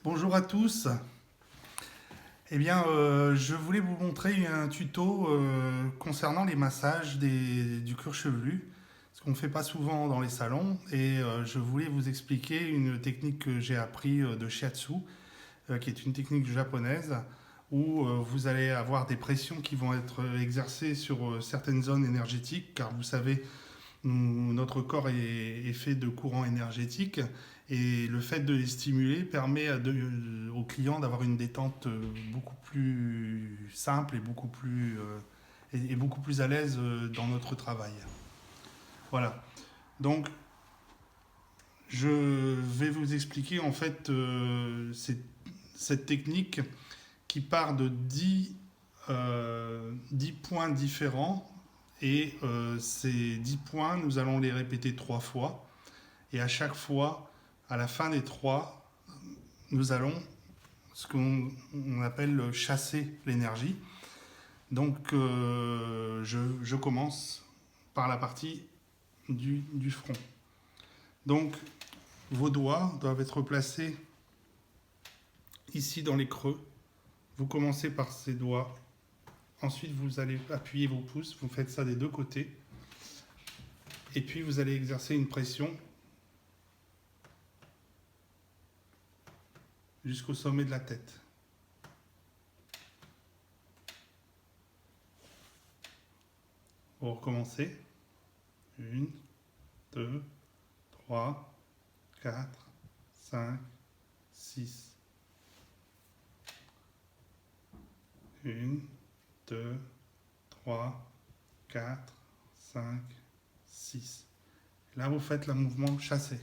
Bonjour à tous. Je voulais vous montrer un tuto concernant les massages du cuir chevelu, ce qu'on ne fait pas souvent dans les salons. Je voulais vous expliquer une technique que j'ai appris de Shiatsu, qui est une technique japonaise, où vous allez avoir des pressions qui vont être exercées sur certaines zones énergétiques, car vous savez, notre corps est fait de courants énergétiques et le fait de les stimuler permet aux clients d'avoir une détente beaucoup plus simple et beaucoup plus à l'aise dans notre travail. Voilà. Donc, je vais vous expliquer en fait cette technique qui part de 10 points différents ces 10 points, nous allons les répéter 3 fois. Et à chaque fois, à la fin des 3, nous allons ce qu'on appelle chasser l'énergie. Donc, je commence par la partie du front. Donc, vos doigts doivent être placés ici dans les creux. Vous commencez par ces doigts. Ensuite, vous allez appuyer vos pouces. Vous faites ça des deux côtés. Et puis, vous allez exercer une pression jusqu'au sommet de la tête. Vous recommencez. 1, 2, 3, 4, 5, 6. 1, 2, 3, 4, 5, 6. Là, vous faites le mouvement chassé.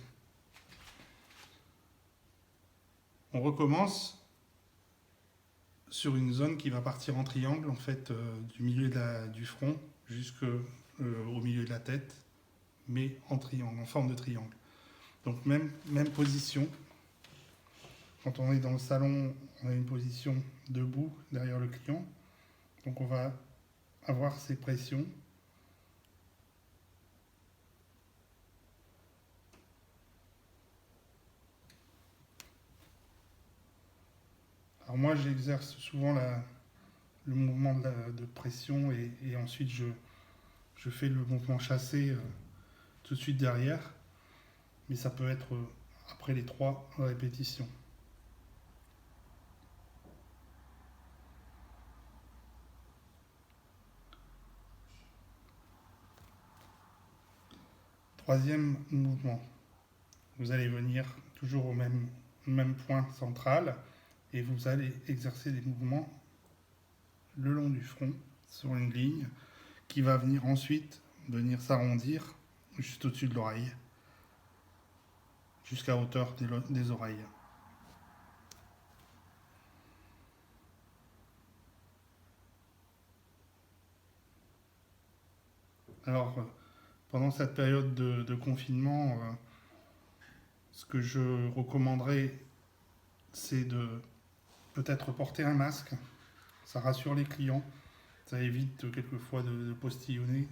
On recommence sur une zone qui va partir en triangle, en fait, du milieu du front jusqu'au milieu de la tête, mais en triangle, en forme de triangle. Donc, même position. Quand on est dans le salon, on a une position debout derrière le client. Donc, on va avoir ces pressions. Alors moi, j'exerce souvent le mouvement de pression et ensuite je fais le mouvement chassé tout de suite derrière. Mais ça peut être après les 3 répétitions. Troisième mouvement. Vous allez venir toujours au même point central et vous allez exercer des mouvements le long du front sur une ligne qui va ensuite venir s'arrondir juste au-dessus de l'oreille jusqu'à hauteur des oreilles. Alors, pendant cette période de confinement, ce que je recommanderais, c'est de peut-être porter un masque. Ça rassure les clients. Ça évite quelquefois de postillonner.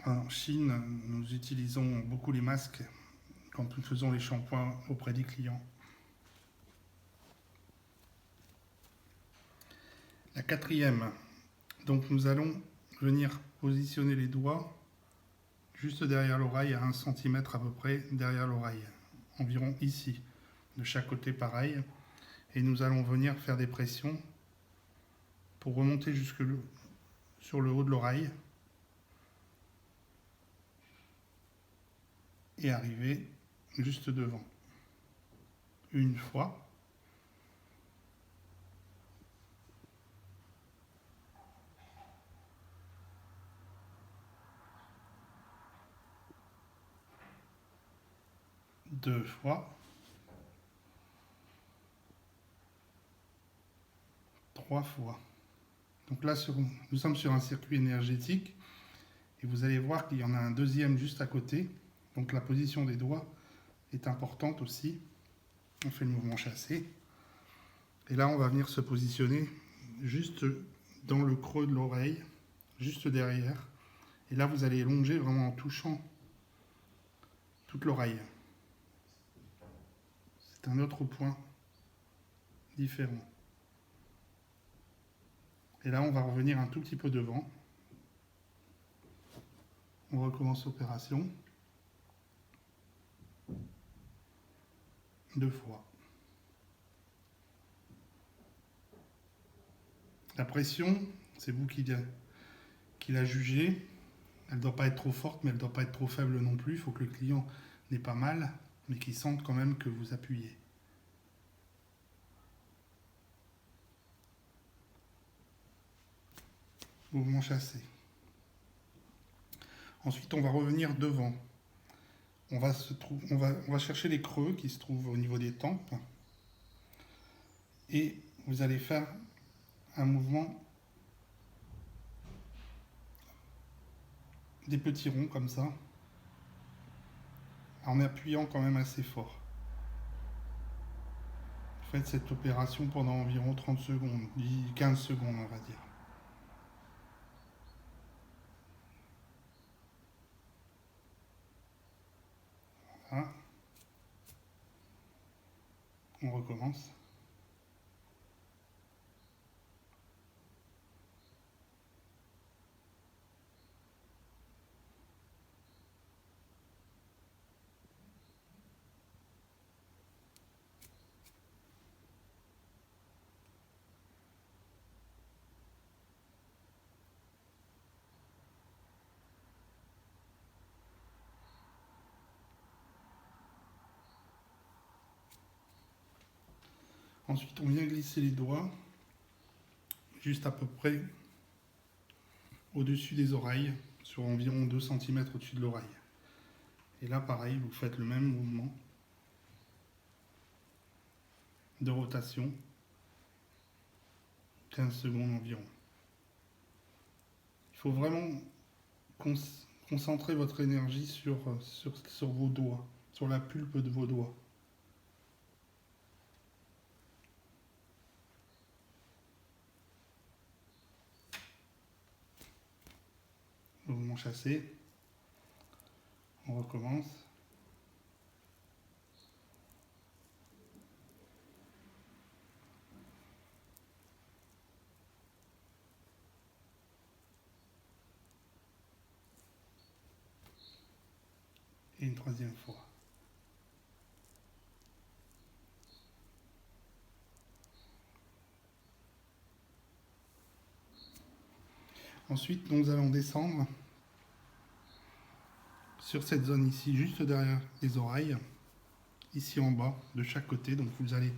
En Chine, nous utilisons beaucoup les masques quand nous faisons les shampoings auprès des clients. La quatrième, donc nous allons venir positionner les doigts juste derrière l'oreille, à 1 cm à peu près derrière l'oreille, environ ici, de chaque côté pareil. Et nous allons venir faire des pressions pour remonter sur le haut de l'oreille et arriver juste devant. Une fois. Deux fois. 3 fois. Donc là, nous sommes sur un circuit énergétique et vous allez voir qu'il y en a un deuxième juste à côté. Donc la position des doigts est importante aussi. On fait le mouvement chassé. Et là, on va venir se positionner juste dans le creux de l'oreille, juste derrière. Et là, vous allez longer vraiment en touchant toute l'oreille. C'est un autre point différent. Et là, on va revenir un tout petit peu devant. On recommence l'opération. 2 fois. La pression, c'est vous qui la jugez. Elle ne doit pas être trop forte, mais elle ne doit pas être trop faible non plus. Il faut que le client n'ait pas mal, mais qu'il sente quand même que vous appuyez. Mouvement chassé. Ensuite, on va revenir devant. On va chercher les creux qui se trouvent au niveau des tempes. Et vous allez faire un mouvement des petits ronds comme ça, en appuyant quand même assez fort. Faites cette opération pendant environ 30 secondes, 15 secondes on va dire. Voilà. On recommence. Ensuite, on vient glisser les doigts juste à peu près au-dessus des oreilles, sur environ 2 cm au-dessus de l'oreille. Et là, pareil, vous faites le même mouvement de rotation, 15 secondes environ. Il faut vraiment concentrer votre énergie sur vos doigts, sur la pulpe de vos doigts. Mouvement chassé. On recommence. Et une 3e fois. Ensuite, nous allons descendre sur cette zone ici, juste derrière les oreilles, ici en bas, de chaque côté. Donc vous allez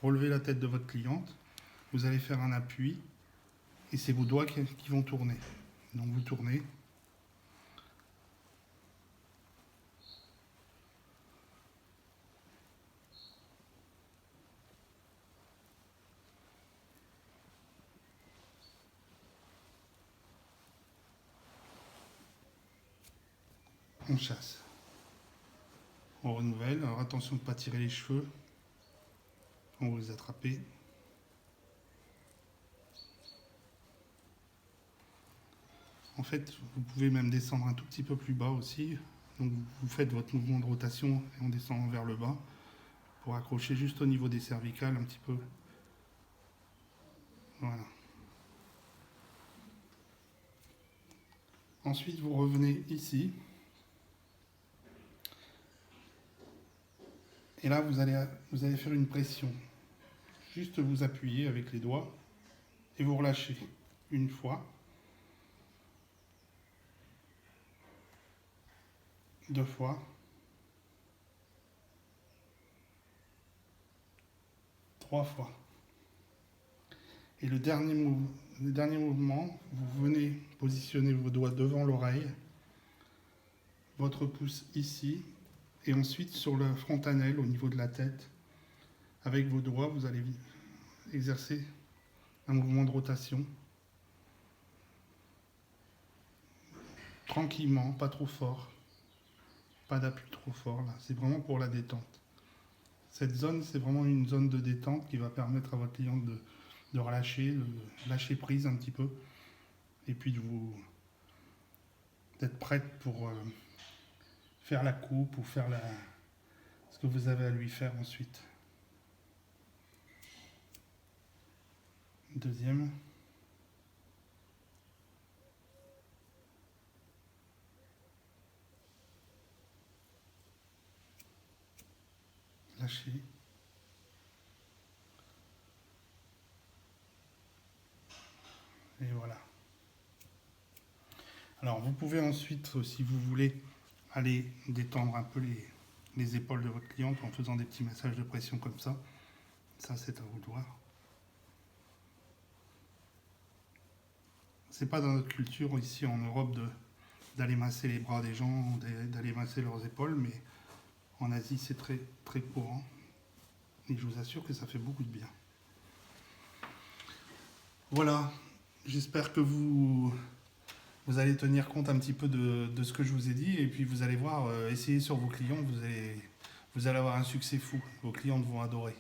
relever la tête de votre cliente, vous allez faire un appui, et c'est vos doigts qui vont tourner. Donc vous tournez. On chasse. On renouvelle. Alors attention de ne pas tirer les cheveux. On va les attraper. En fait, vous pouvez même descendre un tout petit peu plus bas aussi. Donc vous faites votre mouvement de rotation et on descend vers le bas pour accrocher juste au niveau des cervicales un petit peu. Voilà. Ensuite, vous revenez ici. Et là, vous allez faire une pression. Juste vous appuyez avec les doigts et vous relâchez une fois, 2 fois, 3 fois. Et le dernier mouvement, vous venez positionner vos doigts devant l'oreille, votre pouce ici, et ensuite sur le frontanelle au niveau de la tête, avec vos doigts, vous allez exercer un mouvement de rotation. Tranquillement, pas trop fort, pas d'appui trop fort là, c'est vraiment pour la détente. Cette zone, c'est vraiment une zone de détente qui va permettre à votre cliente de relâcher, de lâcher prise un petit peu, et puis d'être prête pour faire la coupe ou faire ce que vous avez à lui faire ensuite. Deuxième. Lâchez. Et voilà. Alors vous pouvez ensuite, si vous voulez, aller détendre un peu les épaules de votre cliente en faisant des petits massages de pression comme ça. Ça, c'est à vous de voir. C'est pas dans notre culture ici en Europe d'aller masser les bras des gens, d'aller masser leurs épaules, mais en Asie c'est très très courant. Et je vous assure que ça fait beaucoup de bien. Voilà, j'espère que vous allez tenir compte un petit peu de ce que je vous ai dit, et puis vous allez voir, essayez sur vos clients, vous allez avoir un succès fou. Vos clientes vont adorer.